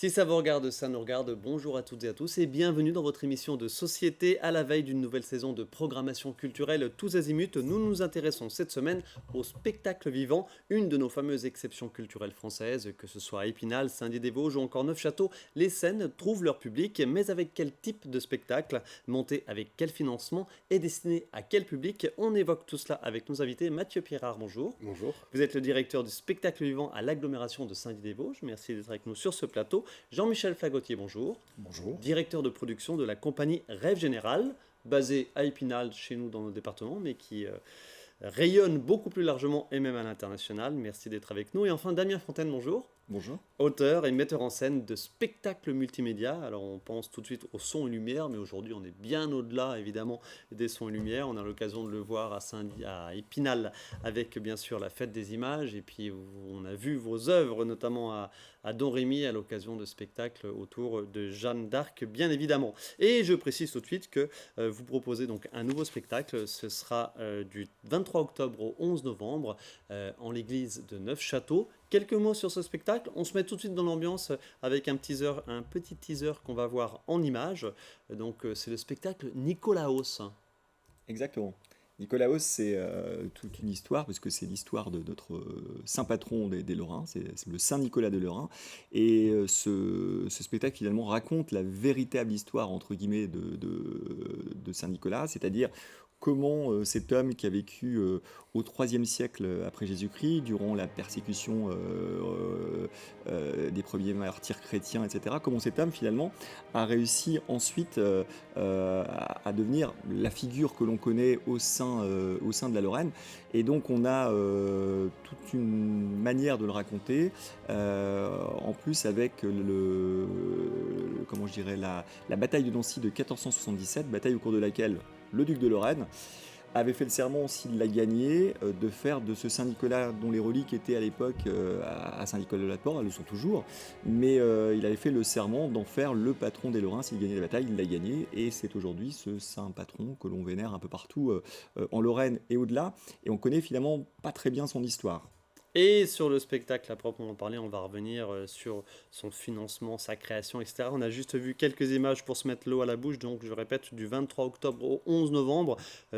Si ça vous regarde, ça nous regarde. Bonjour à toutes et à tous et bienvenue dans votre émission de société à la veille d'une nouvelle saison de programmation culturelle tous azimuts. Nous nous intéressons cette semaine au spectacle vivant, une de nos fameuses exceptions culturelles françaises, que ce soit à Épinal, Saint-Dié-des-Vosges ou encore Neufchâteau. Les scènes trouvent leur public, mais avec quel type de spectacle, monté avec quel financement et destiné à quel public? On évoque tout cela avec nos invités. Mathieu Pierrard, bonjour. Bonjour. Vous êtes le directeur du spectacle vivant à l'agglomération de Saint-Dié-des-Vosges. Merci d'être avec nous sur ce plateau. Jean-Michel Flagotier, bonjour. Bonjour. Directeur de production de la compagnie Rêve Général, basée à Épinal, chez nous dans nos départements, mais qui rayonne beaucoup plus largement et même à l'international. Merci d'être avec nous. Et enfin, Damien Fontaine, bonjour. Bonjour. Auteur et metteur en scène de spectacles multimédia. Alors on pense tout de suite au son et lumière, mais aujourd'hui on est bien au-delà évidemment des sons et lumières. On a l'occasion de le voir à Épinal avec bien sûr la fête des images. Et puis on a vu vos œuvres notamment à Don Rémy à l'occasion de spectacles autour de Jeanne d'Arc bien évidemment. Et je précise tout de suite que vous proposez donc un nouveau spectacle. Ce sera du 23 octobre au 11 novembre en l'église de Neufchâteau. Quelques mots sur ce spectacle. On se met tout de suite dans l'ambiance avec un petit teaser qu'on va voir en images. Donc c'est le spectacle Nicolaos. Exactement. Nicolaos, c'est toute une histoire, parce que c'est l'histoire de notre saint patron des Lorrains, c'est le Saint Nicolas de Lorrain. Et ce spectacle, finalement, raconte la véritable histoire, entre guillemets, de Saint Nicolas, c'est-à-dire comment cet homme qui a vécu au IIIe siècle après Jésus-Christ, durant la persécution des premiers martyrs chrétiens, etc., comment cet homme, finalement, a réussi ensuite à devenir la figure que l'on connaît au sein de la Lorraine. Et donc on a toute une manière de le raconter, en plus avec comment je dirais, la bataille de Nancy de 1477, bataille au cours de laquelle le duc de Lorraine avait fait le serment, s'il l'a gagné, de faire de ce Saint-Nicolas, dont les reliques étaient à l'époque à Saint-Nicolas-de-la-Porte, elles le sont toujours, mais il avait fait le serment d'en faire le patron des Lorrains. S'il gagnait la bataille, il l'a gagné, et c'est aujourd'hui ce saint patron que l'on vénère un peu partout en Lorraine et au-delà, et on connaît finalement pas très bien son histoire. Et sur le spectacle à proprement parler, on va revenir sur son financement, sa création, etc. On a juste vu quelques images pour se mettre l'eau à la bouche. Donc je répète, du 23 octobre au 11 novembre,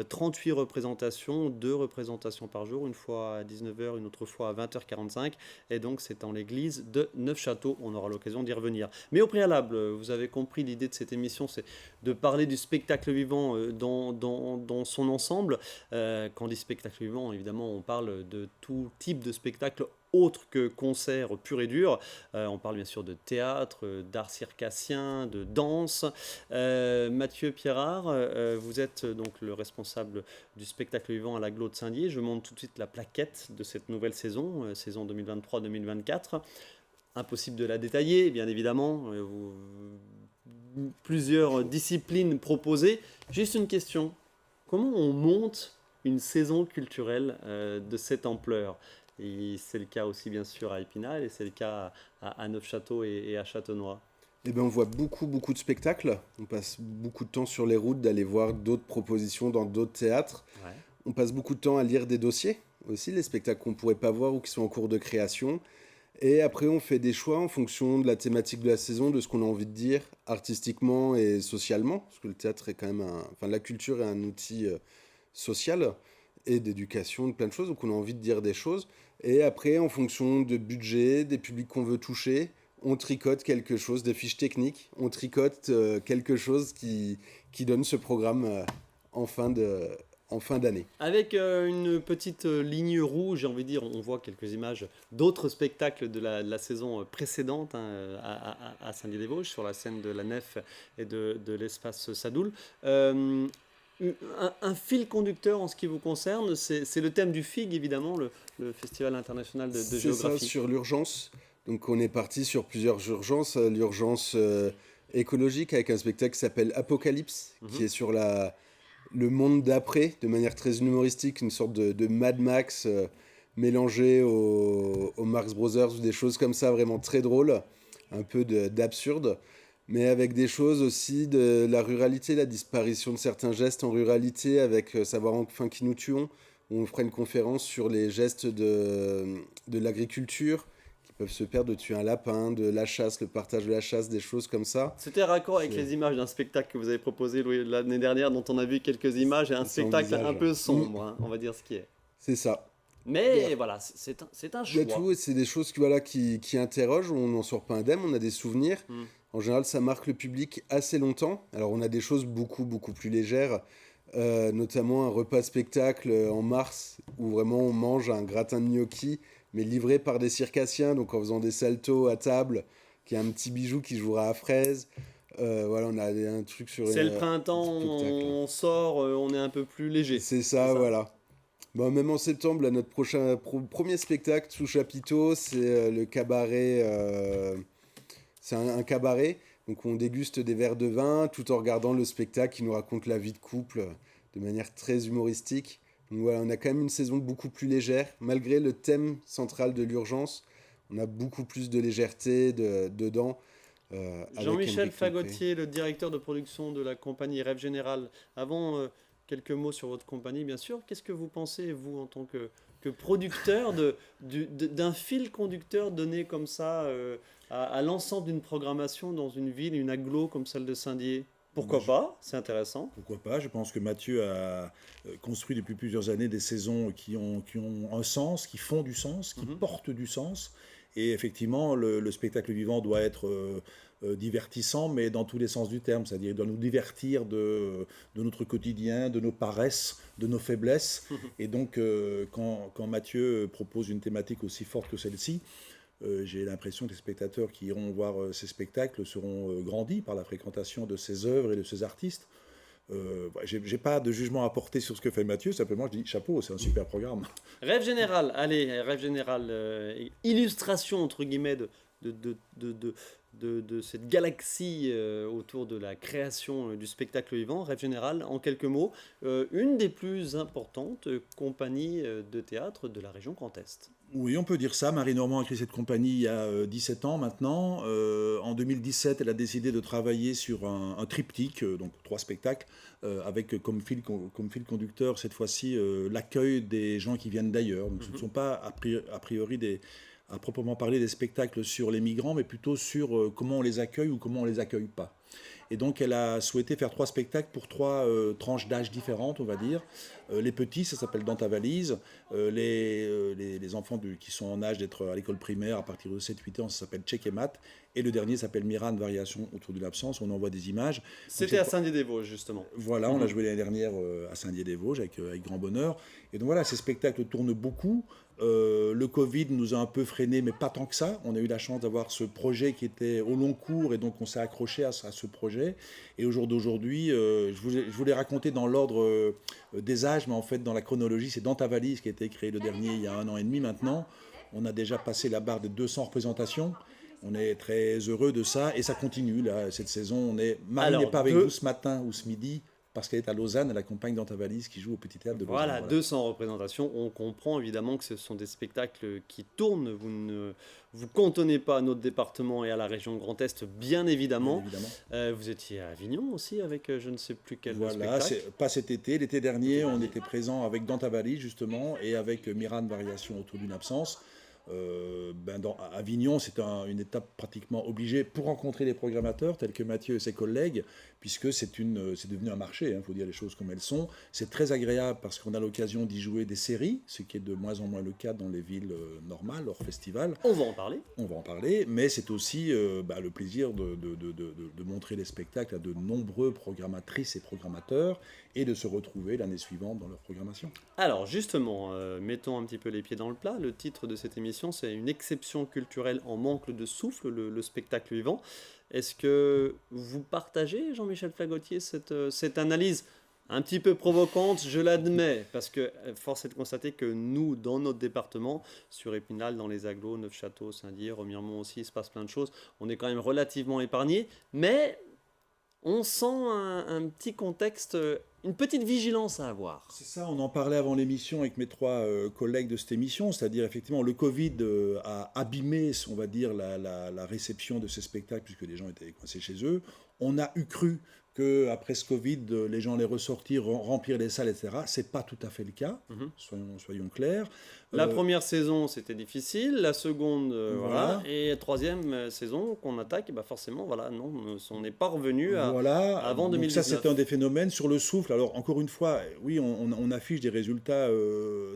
38 représentations, 2 représentations par jour, une fois à 19h, une autre fois à 20h45. Et donc c'est en l'église de Neufchâteau. On aura l'occasion d'y revenir. Mais au préalable, vous avez compris, l'idée de cette émission, c'est de parler du spectacle vivant dans son ensemble. Quand on dit spectacle vivant, évidemment, on parle de tout type de spectacle autre que concert pur et dur. On parle bien sûr de théâtre, d'art circassien, de danse. Mathieu Pierrard, vous êtes donc le responsable du spectacle vivant à l'agglo de Saint-Dié. Je montre tout de suite la plaquette de cette nouvelle saison, saison 2023-2024. Impossible de la détailler, bien évidemment. Plusieurs disciplines proposées. Juste une question. Comment on monte une saison culturelle de cette ampleur? Et c'est le cas aussi bien sûr à Épinal et c'est le cas à Neufchâteau et à Châtenois. Eh ben, on voit beaucoup de spectacles. On passe beaucoup de temps sur les routes d'aller voir d'autres propositions dans d'autres théâtres. Ouais. On passe beaucoup de temps à lire des dossiers aussi, les spectacles qu'on pourrait pas voir ou qui sont en cours de création. Et après, on fait des choix en fonction de la thématique de la saison, de ce qu'on a envie de dire artistiquement et socialement. Parce que le théâtre est quand même enfin, la culture est un outil social et d'éducation, de plein de choses. Donc on a envie de dire des choses. Et après, en fonction de budget, des publics qu'on veut toucher, on tricote quelque chose, des fiches techniques. On tricote quelque chose qui donne ce programme en fin d'année. Avec une petite ligne rouge, j'ai envie de dire, on voit quelques images d'autres spectacles de la saison précédente à Saint-Dié-des-Vosges, sur la scène de la nef et de l'espace Sadoul. Un fil conducteur en ce qui vous concerne, c'est le thème du FIG, évidemment, le Festival international de C'est ça, géographie. sur l'urgence. Donc on est parti sur plusieurs urgences. L'urgence écologique avec un spectacle qui s'appelle Apocalypse, qui est sur le monde d'après, de manière très humoristique, une sorte de Mad Max mélangé au Marx Brothers ou des choses comme ça, vraiment très drôles, un peu d'absurde, mais avec des choses aussi de la ruralité, la disparition de certains gestes en ruralité, avec Savoir enfin qui nous tuons, où on fera une conférence sur les gestes de l'agriculture, peuvent se perdre de tuer un lapin, de la chasse, le partage de la chasse, des choses comme ça. C'était raccord avec C'est les images d'un spectacle que vous avez proposé Louis, l'année dernière, dont on a vu quelques images, et un c'est spectacle un envisage. peu sombre, hein, on va dire ce qui est. C'est ça. Mais voilà, c'est un Il y a choix. tout, et c'est des choses qui interrogent, on n'en sort pas indemne, on a des souvenirs. Mm. En général, ça marque le public assez longtemps. Alors, on a des choses beaucoup, beaucoup plus légères, notamment un repas spectacle en mars, où vraiment on mange un gratin de gnocchi, mais livré par des circassiens, donc en faisant des saltos à table, qui a un petit bijou qui jouera à fraises. Voilà, on a un truc sur C'est le un printemps, spectacle. on sort, on est un peu plus léger. C'est C'est ça, ça. voilà. Bon, même en septembre, là, notre premier spectacle sous chapiteau, c'est le cabaret. C'est un cabaret, donc on déguste des verres de vin tout en regardant le spectacle qui nous raconte la vie de couple de manière très humoristique. Donc voilà, on a quand même une saison beaucoup plus légère, malgré le thème central de l'urgence. On a beaucoup plus de légèreté dedans. Avec Jean-Michel Henri Conquet. Fagotier, le directeur de production de la compagnie Rêve Général. Avant, quelques mots sur votre compagnie, bien sûr. Qu'est-ce que vous pensez, vous, en tant que producteur, d'un fil conducteur donné comme ça à l'ensemble d'une programmation dans une ville, une agglo comme celle de Saint-Dié? Pourquoi pas? C'est intéressant. Pourquoi pas? Je pense que Mathieu a construit depuis plusieurs années des saisons qui ont un sens, qui font du sens, qui portent du sens. Et effectivement, le spectacle vivant doit être divertissant, mais dans tous les sens du terme. C'est-à-dire, il doit nous divertir de notre quotidien, de nos paresses, de nos faiblesses. Et donc, quand Mathieu propose une thématique aussi forte que celle-ci, j'ai l'impression que les spectateurs qui iront voir ces spectacles seront grandis par la fréquentation de ces œuvres et de ces artistes. J'ai pas de jugement à porter sur ce que fait Mathieu, simplement je dis chapeau, c'est un super programme. Rêve Général, allez, Rêve Général, illustration entre guillemets de, de, de, de, de cette galaxie autour de la création du spectacle vivant. Rêve Général, en quelques mots, une des plus importantes compagnies de théâtre de la région Grand Est. Oui, on peut dire ça. Marie Normand a créé cette compagnie il y a 17 ans maintenant. En 2017, elle a décidé de travailler sur un triptyque, donc 3 spectacles, avec comme fil conducteur cette fois-ci l'accueil des gens qui viennent d'ailleurs. Donc ce ne sont pas a priori à proprement parler des spectacles sur les migrants, mais plutôt sur comment on les accueille ou comment on les accueille pas. Et donc, elle a souhaité faire 3 spectacles pour 3 tranches d'âge différentes, on va dire. Les petits, ça s'appelle Dans ta valise. Les enfants qui sont en âge d'être à l'école primaire à partir de 7-8 ans, ça s'appelle Tchèque et Maths. Et le dernier s'appelle Miran, variation autour de l'absence. On envoie des images. C'était à Saint-Dié-des-Vosges, justement. Voilà, on l'a joué l'année dernière à Saint-Dié-des-Vosges avec grand bonheur. Et donc voilà, ces spectacles tournent beaucoup. Le Covid nous a un peu freinés, mais pas tant que ça. On a eu la chance d'avoir ce projet qui était au long cours et donc on s'est accroché à ce projet. Et au jour d'aujourd'hui, je voulais raconter dans l'ordre des âges, mais en fait dans la chronologie, c'est Dans ta valise qui a été créé le dernier il y a 1 an et demi maintenant. On a déjà passé la barre des 200 représentations. On est très heureux de ça et ça continue là, cette saison. Marie n'est pas avec vous ce matin ou ce midi, parce qu'elle est à Lausanne, elle accompagne Dans ta valise qui joue au Petit Théâtre de Lausanne. Voilà, 200 représentations. On comprend évidemment que ce sont des spectacles qui tournent. Vous ne vous cantonnez pas à notre département et à la région Grand Est, bien évidemment. Bien évidemment. Vous étiez à Avignon aussi avec je ne sais plus quel Voilà, spectacle. pas cet été. L'été dernier, on était présent avec Dans ta valise justement et avec Miran, variation autour d'une absence. À Avignon, c'est une étape pratiquement obligée pour rencontrer les programmateurs tels que Mathieu et ses collègues, puisque c'est devenu un marché, il faut dire les choses comme elles sont. C'est très agréable parce qu'on a l'occasion d'y jouer des séries, ce qui est de moins en moins le cas dans les villes normales, hors festival. On va en parler. On va en parler, mais c'est aussi le plaisir de montrer les spectacles à de nombreux programmatrices et programmateurs et de se retrouver l'année suivante dans leur programmation. Alors justement, mettons un petit peu les pieds dans le plat. Le titre de cette émission, c'est Une exception culturelle en manque de souffle, le spectacle vivant. Est-ce que vous partagez, Jean-Michel Fagotier, cette analyse un petit peu provocante, je l'admets, parce que force est de constater que nous, dans notre département, sur Épinal, dans les agglos, Neufchâteau, Saint-Dié, Remiremont aussi, il se passe plein de choses, on est quand même relativement épargnés, mais on sent un petit contexte, une petite vigilance à avoir. C'est ça, on en parlait avant l'émission avec mes 3 collègues de cette émission, c'est-à-dire effectivement le Covid a abîmé, on va dire, la réception de ces spectacles puisque les gens étaient coincés chez eux. On a cru qu'après ce Covid, les gens allaient ressortir, remplir les salles, etc. Ce n'est pas tout à fait le cas, soyons clairs. La première saison, c'était difficile. La seconde, voilà. Voilà. Et la troisième saison qu'on attaque, bah forcément, voilà, non, on n'est pas revenu Voilà, avant donc 2019. ça c'est un des phénomènes sur le souffle. Alors encore une fois, oui, on affiche des résultats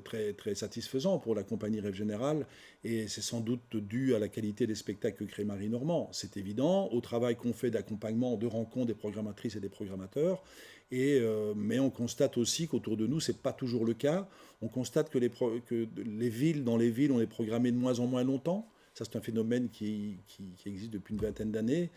très, très satisfaisants pour la compagnie Rêve Général, et c'est sans doute dû à la qualité des spectacles que crée Marie Normand, c'est évident, au travail qu'on fait d'accompagnement, de rencontre des programmatrices et des programmateurs, mais on constate aussi qu'autour de nous, c'est pas toujours le cas. On constate que dans les villes, on est programmé de moins en moins longtemps. Ça, c'est un phénomène qui existe depuis une vingtaine d'années.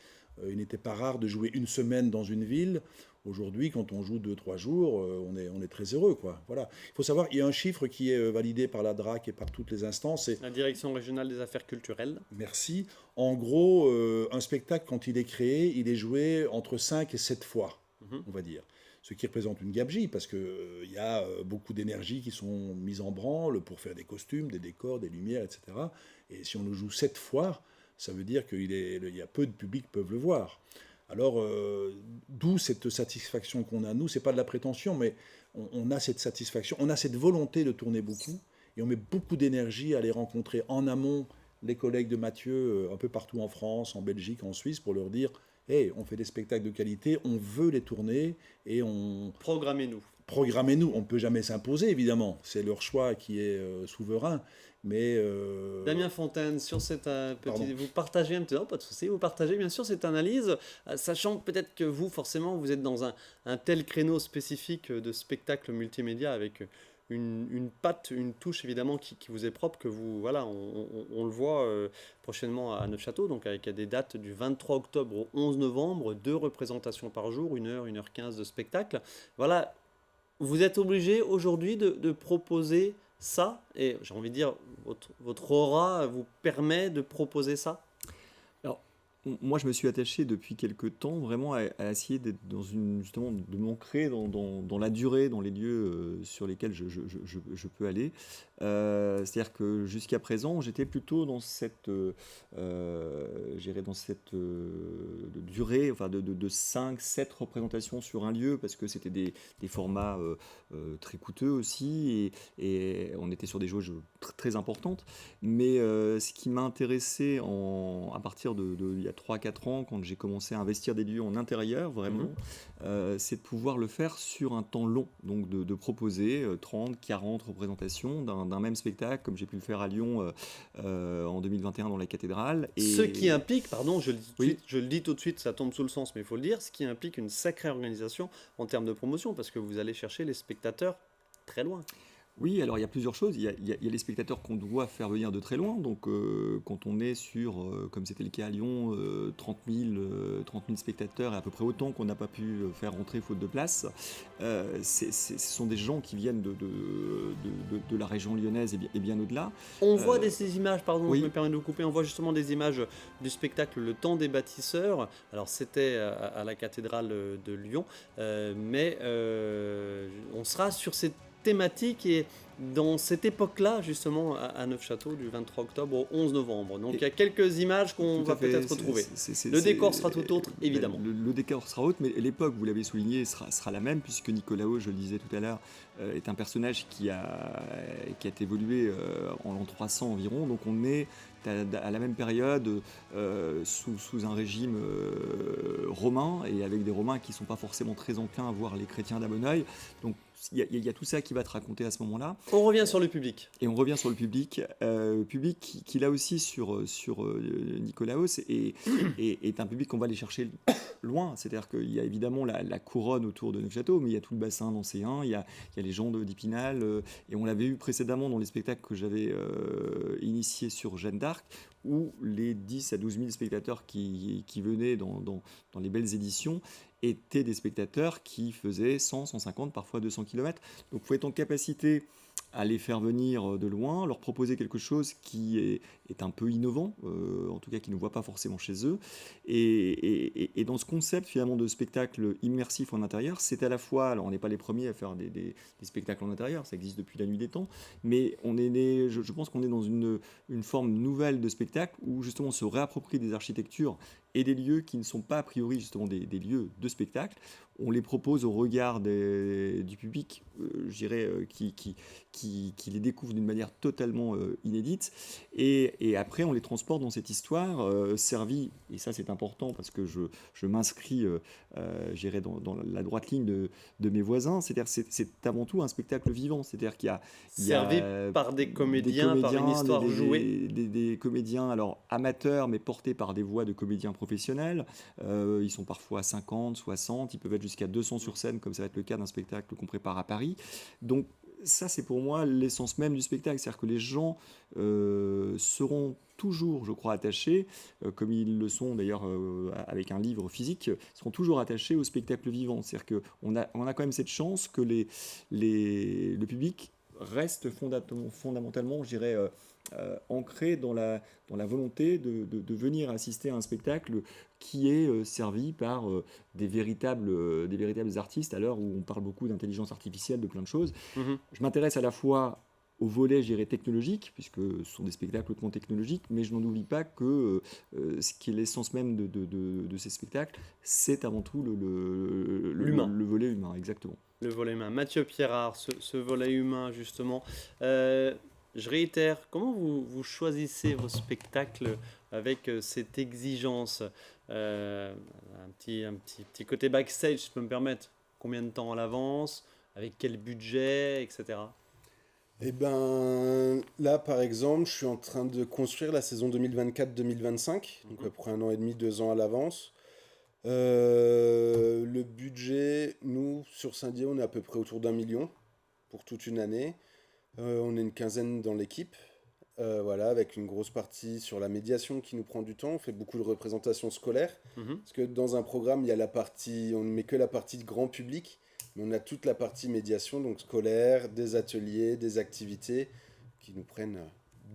Il n'était pas rare de jouer une semaine dans une ville. Aujourd'hui, quand on joue 2-3 jours, on est très heureux, quoi. Voilà. Il faut savoir, il y a un chiffre qui est validé par la DRAC et par toutes les instances. C'est, La Direction régionale des affaires culturelles. merci. En gros, un spectacle, quand il est créé, il est joué entre 5 et 7 fois, on va dire. Ce qui représente une gabegie, parce qu'il y a beaucoup d'énergie qui sont mises en branle pour faire des costumes, des décors, des lumières, etc. Et si on le joue 7 fois, ça veut dire qu'il y a peu de public qui peuvent le voir. Alors, d'où cette satisfaction qu'on a, nous, c'est pas de la prétention, mais on a cette satisfaction, on a cette volonté de tourner beaucoup, et on met beaucoup d'énergie à aller rencontrer en amont les collègues de Mathieu, un peu partout en France, en Belgique, en Suisse, pour leur dire « Hey, on fait des spectacles de qualité, on veut les tourner, et Programmez-nous. programmez-nous ». On ne peut jamais s'imposer, évidemment, c'est leur choix qui est souverain, mais... Damien Fontaine, sur cette Pardon. vous partagez un petit, non, pas de souci, vous partagez bien sûr cette analyse, sachant peut-être que vous, forcément, vous êtes dans un tel créneau spécifique de spectacle multimédia avec une patte, une touche évidemment qui vous est propre, que vous, voilà, on le voit prochainement à Neufchâteau, donc avec des dates du 23 octobre au 11 novembre, 2 représentations par jour, 1h, 1h15 de spectacle. Voilà, vous êtes obligé aujourd'hui de proposer ça, et j'ai envie de dire, votre aura vous permet de proposer ça? Alors, moi, je me suis attaché depuis quelques temps vraiment à essayer d'être justement, de m'ancrer dans la durée, dans les lieux sur lesquels je peux aller. C'est-à-dire que jusqu'à présent, j'étais plutôt dans cette, je dirais dans cette durée, enfin de 5, 7 représentations sur un lieu, parce que c'était des formats très coûteux aussi, et on était sur des jauges très importantes. Mais ce qui m'a intéressé à partir il y a 3-4 ans, quand j'ai commencé à investir des lieux en intérieur, vraiment, c'est de pouvoir le faire sur un temps long. Donc de proposer 30, 40 représentations d'un même spectacle, comme j'ai pu le faire à Lyon en 2021 dans la cathédrale. Ce qui implique, pardon, je le dis tout de Oui. suite, je le dis tout de suite, ça tombe sous le sens, mais il faut le dire, ce qui implique une sacrée organisation en termes de promotion, parce que vous allez chercher les spectateurs très loin. Oui, alors il y a plusieurs choses. Il y a les spectateurs qu'on doit faire venir de très loin. Donc, quand on est sur, comme c'était le cas à Lyon, 30 000 spectateurs et à peu près autant qu'on n'a pas pu faire rentrer faute de place, ce sont des gens qui viennent de la région lyonnaise et bien au-delà. On voit ces images, pardon, oui. je me permets de vous couper, on voit justement des images du spectacle Le Temps des bâtisseurs. Alors c'était à la cathédrale de Lyon, mais on sera sur cette thématique et dans cette époque-là, justement, à Neufchâteau, du 23 octobre au 11 novembre. Donc il y a quelques images qu'on Tout à va fait, peut-être retrouver. Le décor sera tout autre, évidemment. Le décor sera autre, mais l'époque, vous l'avez souligné, sera la même, puisque Nicolaos, je le disais tout à l'heure, est un personnage qui a évolué en l'an 300 environ. Donc on est à la même période sous un régime romain, et avec des Romains qui ne sont pas forcément très enclins à voir les chrétiens d'un bon oeil. Donc il y a tout ça qui va te raconter à ce moment-là. On revient sur le public. Et on revient sur le public qui là aussi sur Nicolaos est un public qu'on va aller chercher loin. C'est-à-dire qu'il y a évidemment la couronne autour de Neufchâteau, mais il y a tout le bassin nancéen, il y a les gens d'Épinal, et on l'avait eu précédemment dans les spectacles que j'avais initiés sur Jeanne d'Arc, où les 10 à 12 000 spectateurs qui venaient dans les belles éditions étaient des spectateurs qui faisaient 100, 150, parfois 200 km. Donc il faut être en capacité à les faire venir de loin, leur proposer quelque chose qui est un peu innovant, en tout cas qui ne voit pas forcément chez eux. Et dans ce concept finalement de spectacle immersif en intérieur, c'est à la fois, alors on n'est pas les premiers à faire des spectacles en intérieur, ça existe depuis la nuit des temps, mais je pense qu'on est dans une forme nouvelle de spectacle où justement on se réapproprie des architectures et des lieux qui ne sont pas a priori justement des lieux de spectacle. on les propose au regard du public, je dirais, qui les découvre d'une manière totalement inédite. Et après, on les transporte dans cette histoire servie, et ça c'est important parce que je m'inscris, je dirais, dans la droite ligne de mes voisins. C'est-à-dire c'est avant tout un spectacle vivant. C'est-à-dire qu'il y a Servi par des comédiens, par une histoire jouée. Des comédiens alors amateurs, mais portés par des voix de comédiens professionnels. Ils sont parfois 50, 60, ils peuvent être jusqu'à 200 sur scène, comme ça va être le cas d'un spectacle qu'on prépare à Paris. Donc ça, c'est pour moi l'essence même du spectacle. C'est-à-dire que les gens seront toujours, je crois, attachés, comme ils le sont d'ailleurs avec un livre physique, seront toujours attachés au spectacle vivant. C'est-à-dire qu'on a quand même cette chance que le public reste fondamentalement, je dirais, ancré dans la volonté de venir assister à un spectacle qui est servi par des véritables artistes, à l'heure où on parle beaucoup d'intelligence artificielle, de plein de choses. Mhm. Je m'intéresse à la fois au volet, je dirais, technologique, puisque ce sont des spectacles hautement technologiques, mais je n'en oublie pas que ce qui est l'essence même de ces spectacles, c'est avant tout L'humain. le volet humain, exactement. Le volet humain. Mathieu Pierrard, ce volet humain, justement. Je réitère, comment vous choisissez vos spectacles avec cette exigence un petit côté backstage, si je peux me permettre. Combien de temps à l'avance? Avec quel budget, etc. Eh ben, là, par exemple, je suis en train de construire la saison 2024-2025, donc à peu près 1 an et demi, 2 ans à l'avance. Le budget, nous, sur Saint-Dié, on est à peu près autour d'1 million pour toute une année. On est une quinzaine dans l'équipe, voilà, avec une grosse partie sur la médiation qui nous prend du temps. On fait beaucoup de représentations scolaires, parce que dans un programme, il y a la partie, on ne met que la partie grand public, mais on a toute la partie médiation, donc scolaire, des ateliers, des activités qui nous prennent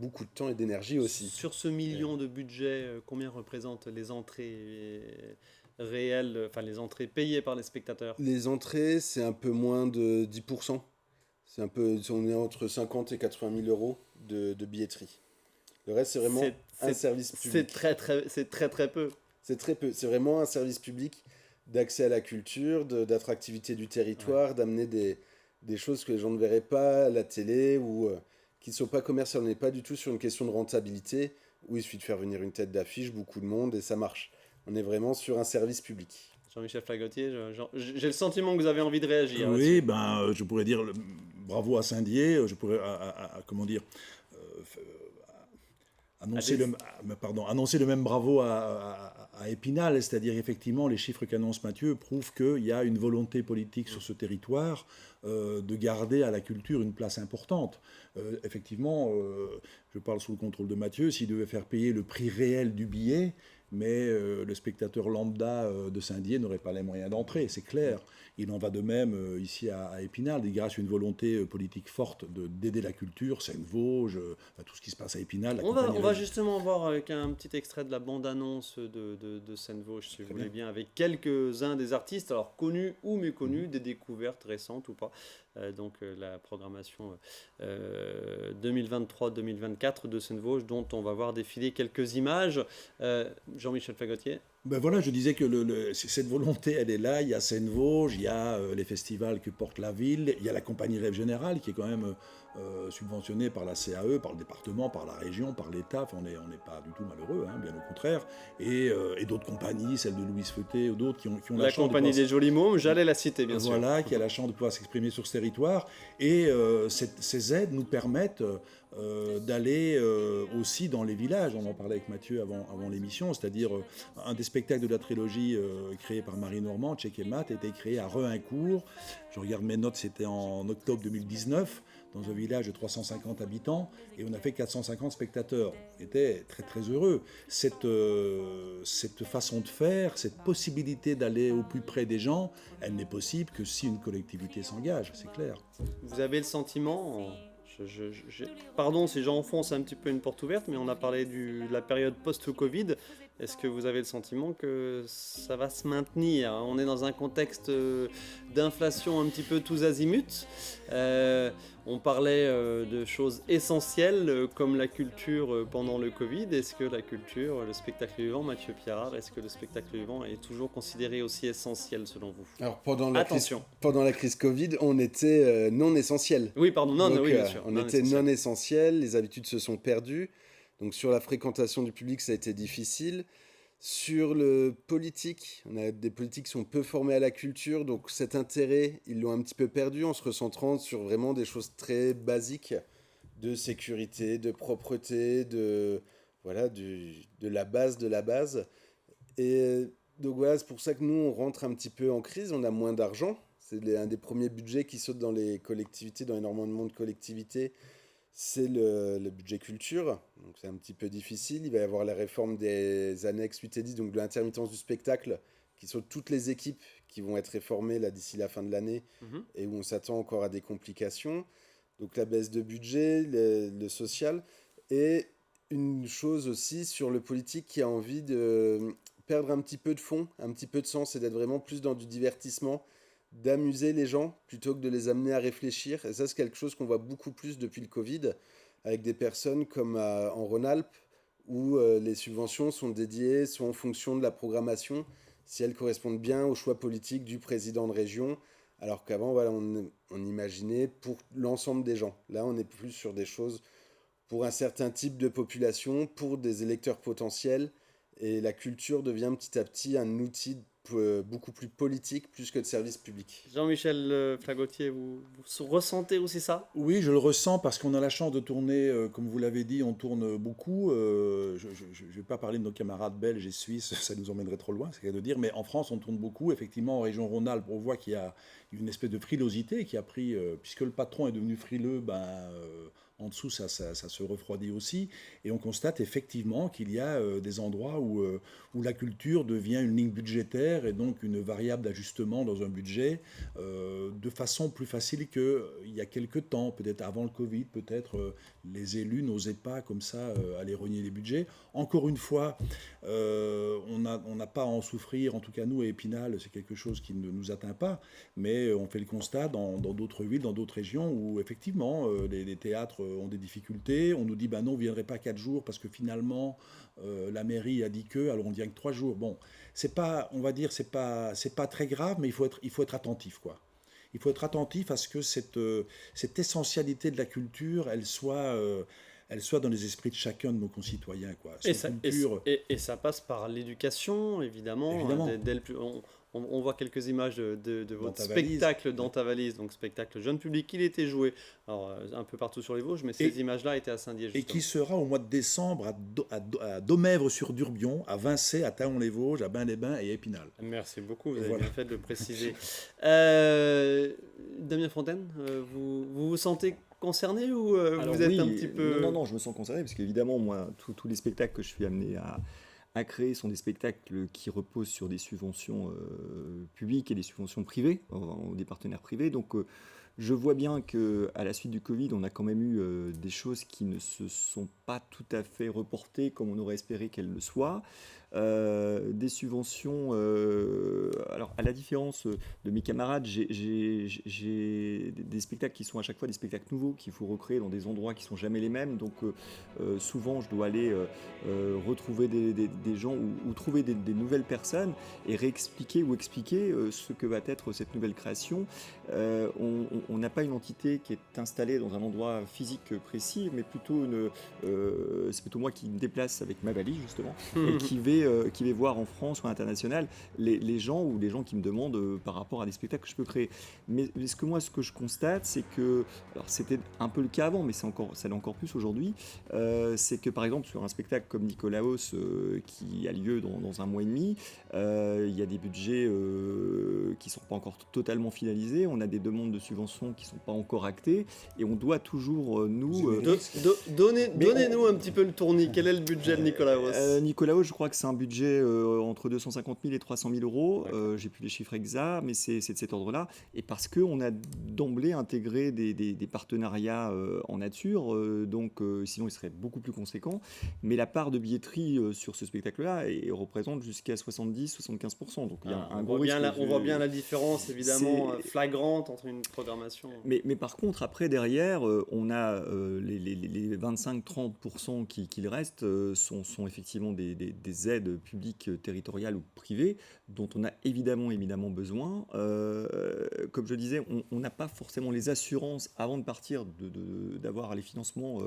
beaucoup de temps et d'énergie aussi. Sur ce million de budget, combien représentent les entrées réelles, enfin les entrées payées par les spectateurs? Les entrées, c'est un peu moins de 10%. On est entre 50 et 80 000 euros de billetterie. Le reste, c'est vraiment un service public. C'est très peu. C'est très peu. C'est vraiment un service public d'accès à la culture, d'attractivité du territoire, d'amener des choses que les gens ne verraient pas à la télé ou qui ne sont pas commerciales. On n'est pas du tout sur une question de rentabilité où il suffit de faire venir une tête d'affiche, beaucoup de monde et ça marche. On est vraiment sur un service public. Jean-Michel Flagotier, j'ai le sentiment que vous avez envie de réagir. Oui, je pourrais dire bravo à Saint-Dié, je pourrais, comment dire, annoncer le même bravo à Épinal, c'est-à-dire effectivement les chiffres qu'annonce Mathieu prouvent qu'il y a une volonté politique sur ce territoire de garder à la culture une place importante. Effectivement, je parle sous le contrôle de Mathieu, s'il devait faire payer le prix réel du billet, mais le spectateur lambda de Saint-Dié n'aurait pas les moyens d'entrer, c'est clair. Il en va de même ici à Épinal, grâce à une volonté politique forte d'aider la culture, Seine-Vosges, tout ce qui se passe à Épinal. On va justement voir avec un petit extrait de la bande-annonce de Seine-Vosges, si vous voulez bien, avec quelques-uns des artistes, alors connus ou méconnus, des découvertes récentes ou pas. Donc la programmation 2023-2024 de Seine-Vosges, dont on va voir défiler quelques images. Jean-Michel Flagotier. Ben voilà, je disais que cette volonté, elle est là. Il y a Seine-Vosges, il y a les festivals que porte la ville, il y a la compagnie Rêve Général qui est quand même subventionnée par la CAE, par le département, par la région, par l'État. Enfin, on n'est pas du tout malheureux, hein, bien au contraire. Et d'autres compagnies, celle de Louise Feuté ou d'autres qui ont la chance. La compagnie des Jolis Mômes, j'allais la citer, bien sûr. Voilà, qui a la chance de pouvoir s'exprimer sur ce territoire. Et ces aides nous permettent d'aller aussi dans les villages. On en parlait avec Mathieu avant l'émission, c'est-à-dire un des spectacles de la trilogie créé par Marie Normand, Tchèque et Mat, a été créé à Rehincourt. Je regarde mes notes, c'était en octobre 2019, dans un village de 350 habitants, et on a fait 450 spectateurs. On était très très heureux. Cette façon de faire, cette possibilité d'aller au plus près des gens, elle n'est possible que si une collectivité s'engage, c'est clair. Vous avez le sentiment... Pardon si j'enfonce un petit peu une porte ouverte, mais on a parlé de la période post-Covid. Est-ce que vous avez le sentiment que ça va se maintenir? On est dans un contexte d'inflation un petit peu tous azimuts. On parlait de choses essentielles comme la culture pendant le Covid. Est-ce que la culture, le spectacle vivant, Mathieu Pierrard, est-ce que le spectacle vivant est toujours considéré aussi essentiel selon vous? Alors Attention. pendant la crise Covid, on était non essentiel. Oui, pardon, non, Donc, oui, bien sûr. on non était essentiel. non essentiel, les habitudes se sont perdues. Donc sur la fréquentation du public, ça a été difficile. Sur le politique, on a des politiques qui sont peu formés à la culture, donc cet intérêt, ils l'ont un petit peu perdu en se recentrant sur vraiment des choses très basiques de sécurité, de propreté, voilà, de la base de la base. Et donc voilà, c'est pour ça que nous, on rentre un petit peu en crise, on a moins d'argent. C'est un des premiers budgets qui saute dans les collectivités, dans énormément de collectivités. C'est le budget culture, donc c'est un petit peu difficile. Il va y avoir la réforme des annexes 8 et 10, donc de l'intermittence du spectacle, qui sont toutes les équipes qui vont être réformées là d'ici la fin de l'année Mhm. et où on s'attend encore à des complications. Donc la baisse de budget, le social, et une chose aussi sur le politique qui a envie de perdre un petit peu de fond, un petit peu de sens et d'être vraiment plus dans du divertissement, d'amuser les gens plutôt que de les amener à réfléchir. Et ça, c'est quelque chose qu'on voit beaucoup plus depuis le Covid, avec des personnes comme en Rhône-Alpes, où les subventions sont dédiées, sont en fonction de la programmation, si elles correspondent bien aux choix politiques du président de région, alors qu'avant, voilà, on imaginait pour l'ensemble des gens. Là, on est plus sur des choses pour un certain type de population, pour des électeurs potentiels, et la culture devient petit à petit un outil beaucoup plus politique, plus que de service public. Jean-Michel Flagotier, vous ressentez aussi ça? Oui, je le ressens parce qu'on a la chance de tourner, comme vous l'avez dit, on tourne beaucoup. Je ne vais pas parler de nos camarades belges et suisses, ça nous emmènerait trop loin, c'est ce de dire, mais en France, on tourne beaucoup. Effectivement, en région Rhône-Alpes, on voit qu'il y a une espèce de frilosité qui a pris, puisque le patron est devenu frileux, en dessous, ça se refroidit aussi. Et on constate effectivement qu'il y a des endroits où la culture devient une ligne budgétaire et donc une variable d'ajustement dans un budget de façon plus facile qu'il y a quelques temps, peut-être avant le Covid, peut-être les élus n'osaient pas comme ça aller rogner les budgets. Encore une fois, on n'a pas à en souffrir, en tout cas nous à Épinal, c'est quelque chose qui ne nous atteint pas, mais on fait le constat dans d'autres villes, dans d'autres régions où effectivement les théâtres ont des difficultés. On nous dit non, vous ne viendrez pas 4 jours parce que finalement la mairie a dit que, alors on vient que 3 jours. Bon, c'est pas, on va dire, c'est pas très grave, mais il faut être attentif, quoi. Il faut être attentif à ce que cette essentialité de la culture, elle soit dans les esprits de chacun de nos concitoyens, quoi. Et Cette ça, culture, et ça passe par l'éducation, évidemment. évidemment. On voit quelques images de Dans votre ta valise. spectacle dans ta valise, donc spectacle jeune public. Il était joué alors, un peu partout sur les Vosges, mais ces images-là étaient à Saint-Dié, Et justement. qui sera au mois de décembre à Domèvre-sur-Durbion, à Vincey, à Thaon-les-Vosges, à Bain-les-Bains et Épinal. Merci beaucoup, vous avez Voilà. bien fait de le préciser. Damien Fontaine, vous sentez concerné ou Alors vous êtes oui, un petit peu... non, je me sens concerné parce qu'évidemment, moi, tous les spectacles que je suis amené à créer sont des spectacles qui reposent sur des subventions publiques et des subventions privées, des partenaires privés. Donc, je vois bien qu'à la suite du Covid, on a quand même eu des choses qui ne se sont pas tout à fait reportées comme on aurait espéré qu'elles le soient. Des subventions, alors à la différence de mes camarades, j'ai des spectacles qui sont à chaque fois des spectacles nouveaux qu'il faut recréer dans des endroits qui sont jamais les mêmes. Donc souvent je dois aller retrouver des gens ou trouver des nouvelles personnes et réexpliquer ou expliquer ce que va être cette nouvelle création. On n'a pas une entité qui est installée dans un endroit physique précis, mais plutôt c'est plutôt moi qui me déplace avec ma valise justement et qui vais voir en France ou à l'international les gens ou les gens qui me demandent par rapport à des spectacles que je peux créer. Mais ce que je constate, c'est que, alors c'était un peu le cas avant, mais ça l'est encore plus aujourd'hui, c'est que par exemple sur un spectacle comme Nicolaos qui a lieu dans un mois et demi, il y a des budgets qui ne sont pas encore totalement finalisés, on a des demandes de subventions qui ne sont pas encore actées, et on doit toujours Donnez-nous un petit peu le tournis. Quel est le budget de Nicolaos? Nicolaos, je crois que c'est un budget entre 250 000 et 300 000 euros. J'ai plus les chiffres exacts, mais c'est de cet ordre-là. Et parce qu'on a d'emblée intégré des partenariats en nature, donc sinon il serait beaucoup plus conséquent. Mais la part de billetterie sur ce spectacle-là représente jusqu'à 70-75%. Donc il y a un gros risque. On voit bien la différence, évidemment, flagrante entre une programmation programmation. Mais par contre, après, derrière, on a les 25-30% qu'il reste sont effectivement des aides publiques, territoriales ou privées, dont on a évidemment besoin. Comme je disais, on n'a pas forcément les assurances avant de partir d'avoir les financements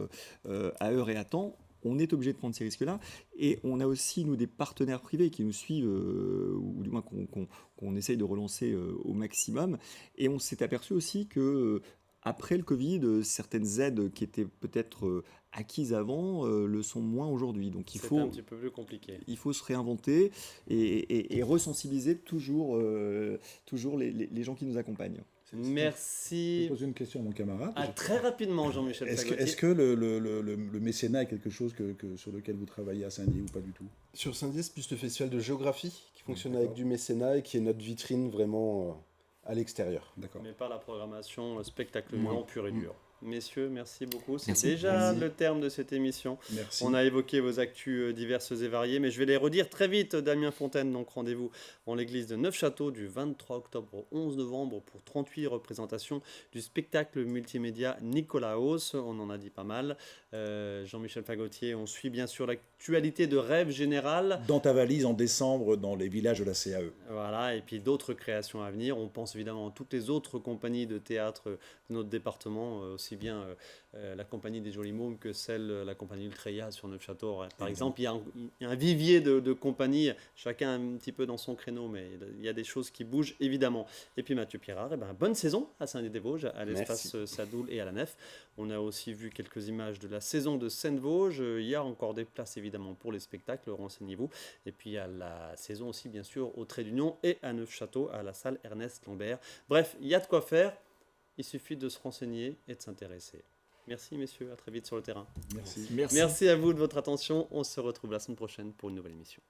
à heure et à temps. On est obligé de prendre ces risques-là. Et on a aussi, nous, des partenaires privés qui nous suivent, ou du moins qu'on essaye de relancer au maximum. Et on s'est aperçu aussi que, après le Covid, certaines aides qui étaient peut-être acquises avant le sont moins aujourd'hui. Donc C'est un petit peu plus compliqué. il faut se réinventer et resensibiliser toujours les gens qui nous accompagnent. Je Merci. vais poser une question à mon camarade. Très rapidement, Jean-Michel Fagotier. Est-ce que le mécénat est quelque chose sur lequel vous travaillez à Saint-Dié ou pas du tout? Sur Saint-Dié, c'est plus le festival de géographie qui fonctionne D'accord. avec du mécénat et qui est notre vitrine vraiment à l'extérieur. D'accord. Mais pas la programmation spectacle Ouais. pur et dur. Messieurs, merci beaucoup. C'est Merci. déjà Merci. le terme de cette émission. Merci. On a évoqué vos actus diverses et variées, mais je vais les redire très vite. Damien Fontaine, donc rendez-vous en l'église de Neufchâteau du 23 octobre au 11 novembre pour 38 représentations du spectacle multimédia Nicolaos. On en a dit pas mal. Jean-Michel Fagotier, on suit bien sûr l'actualité de Rêve Général. Dans ta valise en décembre dans les villages de la CAE. Voilà, et puis d'autres créations à venir. On pense évidemment à toutes les autres compagnies de théâtre de notre département, aussi bien la compagnie des Jolis Mômes que la compagnie Ultreya sur Neufchâteau. Par exemple, il y a un vivier de compagnies, chacun un petit peu dans son créneau, mais il y a des choses qui bougent évidemment. Et puis Mathieu Pirard, bonne saison à Saint-Dié-des-Vosges, à l'espace Sadoul et à la Nef. On a aussi vu quelques images de la saison de Seine-Vosges. Il y a encore des places évidemment pour les spectacles, renseignez-vous. Et puis il y a la saison aussi bien sûr au Trait d'Union et à Neufchâteau à la salle Ernest Lambert. Bref, il y a de quoi faire, il suffit de se renseigner et de s'intéresser. Merci messieurs, à très vite sur le terrain. Merci. Merci à vous de votre attention, on se retrouve la semaine prochaine pour une nouvelle émission.